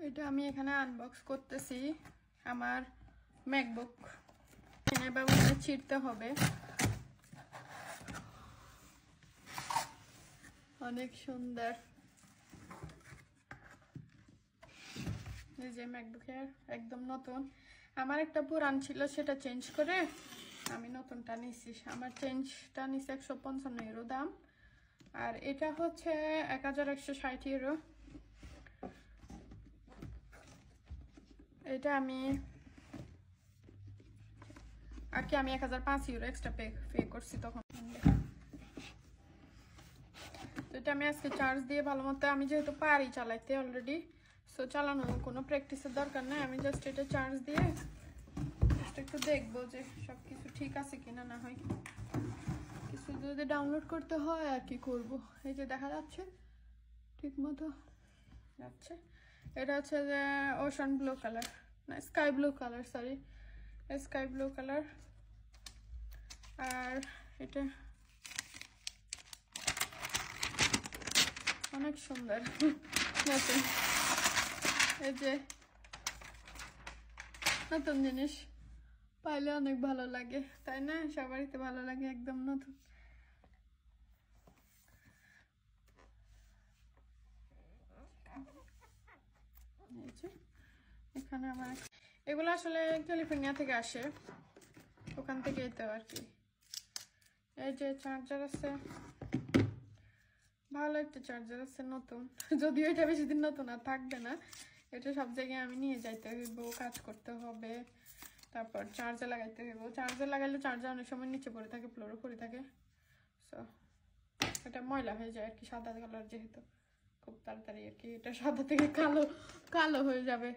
এটা আমি এখানে আনবক্স করতেছি আমার ম্যাকবুক। এভাবে ছিঁড়তে হবে, অনেক সুন্দর। এই যে ম্যাকবুকের একদম নতুন। আমার একটা পুরান ছিল, সেটা চেঞ্জ করে আমি নতুনটা নিছি। আমার চেঞ্জটা নিছে 155 ইউরো দাম, আর এটা হচ্ছে 1160 ইউরো। এটা আমি 1005 ইউরো এক্সট্রা পে করছি তখন। তো এটা আমি আজকে চার্জ দিয়ে ভালো মতো, আমি যেহেতু পারি চালাইতে অলরেডি, সো চালানো কোনো প্র্যাকটিসের দরকার নেই। আমি জাস্ট এটা চার্জ দিয়ে একটু দেখবো যে সবকিছু ঠিক আছে কিনা, না হয় কিছু যদি ডাউনলোড করতে হয় আর কি করবো। এই যে দেখা যাচ্ছে ঠিক মতো যাচ্ছে। এটা হচ্ছে যে ওশান ব্লু কালার, না sky blue colour, sorry sky blue colour. আর এটা অনেক সুন্দর নতুন, এই যে নতুন জিনিস পাইলে অনেক ভালো লাগে, তাই না? সবারই তো ভালো লাগে একদম নতুন। এখানে আমার এগুলো আসলে ক্যালিফোর্নিয়া থেকে আসে, ওখান থেকে তো আর কি। এই যে চার্জার আছে, ভালো একটা চার্জার আছে নতুন, যদিও এটা বেশি দিন নতুন আর থাকবে না। এটা সব জায়গায় আমি নিয়ে যাইতে হইব, কাজ করতে হবে, তারপর চার্জার লাগাইতে হইব। চার্জার লাগাইলে চার্জার অনেক সময় নিচে পড়ে থাকে, ফ্লোরে পড়ে থাকে, সো এটা ময়লা হয়ে যায় আর কি, সাদা কালার যেহেতু খুব তাড়াতাড়ি আর কি এটা সাদা থেকে কালো কালো হয়ে যাবে।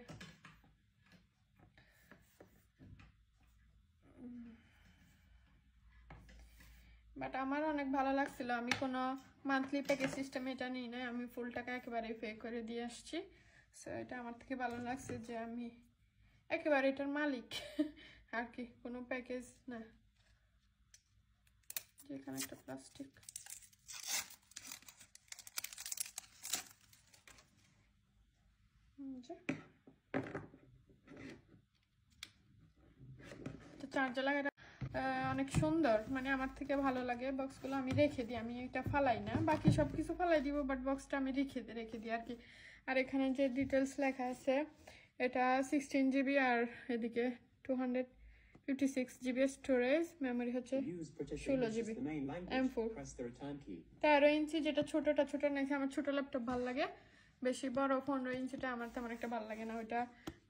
বাট আমার অনেক ভালো লাগছিল, আমি কোনো মান্থলি প্যাকেজ সিস্টেমে এটা নিই না, আমি ফুল টাকা একেবারে পে করে দিয়ে আসছি। সো এটা আমার থেকে ভালো লাগছে যে আমি একেবারে এটার মালিক আর কি, কোনো প্যাকেজ না। যেখানে একটা প্লাস্টিক, চার্জার লাগাটা অনেক সুন্দর, মানে আমার থেকে ভালো লাগে। বক্সগুলো আমি রেখে দিই, আমি এটা ফালাই না, বাকি সব কিছু ফালাই দিব, বাট বক্সটা আমি রেখে দিই আর কি। আর এখানে যে ডিটেলস লেখা আছে, এটা 16 জিবি আর এদিকে 256 জিবি স্টোরেজ, মেমোরি হচ্ছে 16 জিবি, M4, 13 ইঞ্চি, যেটা ছোটটা ছোট নাকি আমার ছোট ল্যাপটপ ভালো লাগে বেশি, বড় 15 ইঞ্চিটা আমার তেমন একটা ভালো লাগে না, ওইটা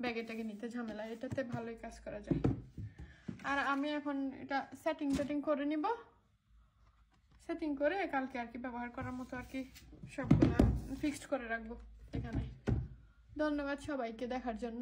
ব্যাগে ট্যাগে নিতে ঝামেলা, এটাতে ভালোই কাজ করা যায়। আর আমি এখন এটা সেটিং করে নিব, সেটিং করে কালকে আর কি ব্যবহার করার মতো আর কি সবগুলো ফিক্সড করে রাখবো এখানে। ধন্যবাদ সবাইকে দেখার জন্য।